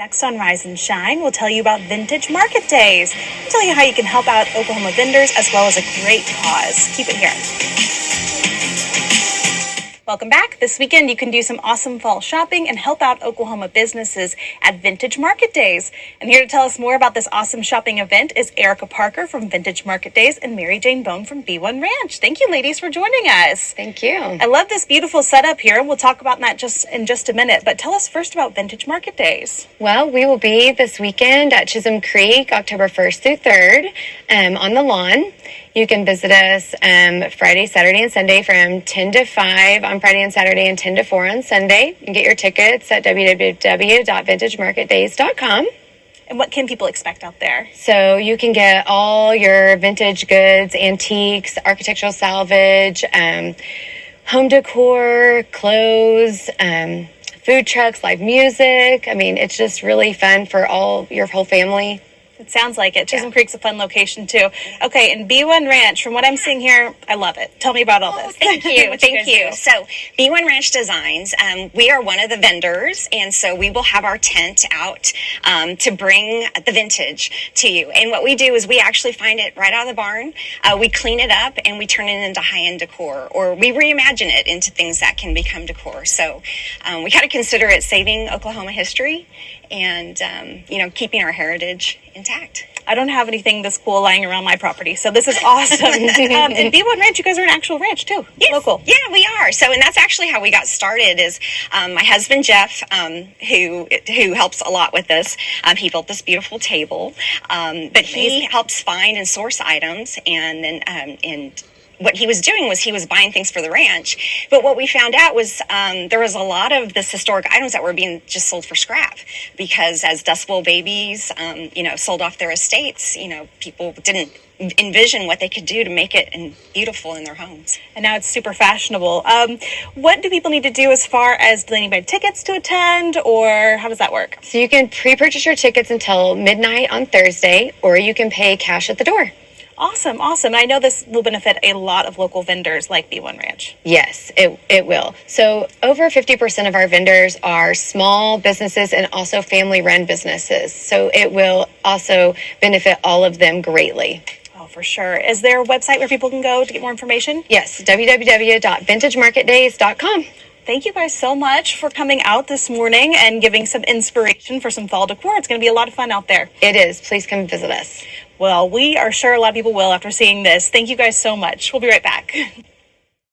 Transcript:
Next on Rise and Shine, we'll tell you about Vintage Market Days. We'll tell you how you can help out Oklahoma vendors as well as a great cause. Keep it here. Welcome back. This weekend, you can do some awesome fall shopping and help out Oklahoma businesses at Vintage Market Days. And here to tell us more about this awesome shopping event is Erica Parker from Vintage Market Days and Mary Jane Bone from B1 Ranch. Thank you, ladies, for joining us. Thank you. I love this beautiful setup here. We'll talk about that in just a minute. But tell us first about Vintage Market Days. Well, we will be this weekend at Chisholm Creek, October 1st through 3rd, on the lawn. You can visit us Friday, Saturday, and Sunday from 10 to 5 on Friday and Saturday and 10 to 4 on Sunday. You can get your tickets at www.vintagemarketdays.com. And what can people expect out there? So you can get all your vintage goods, antiques, architectural salvage, home decor, clothes, food trucks, live music. I mean, it's just really fun for your whole family. It sounds like it. Chisholm Creek's a fun location, too. Okay, and B1 Ranch, from what I'm seeing here, I love it. Tell me about all this. Thank you. Thank you. So, B1 Ranch Designs, we are one of the vendors, and so we will have our tent out to bring the vintage to you. And what we do is we actually find it right out of the barn. We clean it up, and we turn it into high-end decor, or we reimagine it into things that can become decor. So, we kind of consider it saving Oklahoma history and, keeping our heritage intact. I don't have anything this cool lying around my property, so this is awesome. And B1 Ranch, you guys are an actual ranch too. Yes. Local. Yeah, we are. So, and that's actually how we got started. Is my husband Jeff, who helps a lot with this. He built this beautiful table, but he helps find and source items, and then what he was doing was he was buying things for the ranch. But what we found out was there was a lot of this historic items that were being just sold for scrap, because as Dust Bowl babies, sold off their estates, people didn't envision what they could do to make it beautiful in their homes. And now it's super fashionable. What do people need to do as far as do they need to buy tickets to attend, or how does that work? So you can pre-purchase your tickets until midnight on Thursday, or you can pay cash at the door. Awesome. I know this will benefit a lot of local vendors like B1 Ranch. Yes, it will. So over 50% of our vendors are small businesses and also family-run businesses. So it will also benefit all of them greatly. Oh, for sure. Is there a website where people can go to get more information? Yes, www.vintagemarketdays.com. Thank you guys so much for coming out this morning and giving some inspiration for some fall decor. It's going to be a lot of fun out there. It is. Please come visit us. Well, we are sure a lot of people will after seeing this. Thank you guys so much. We'll be right back.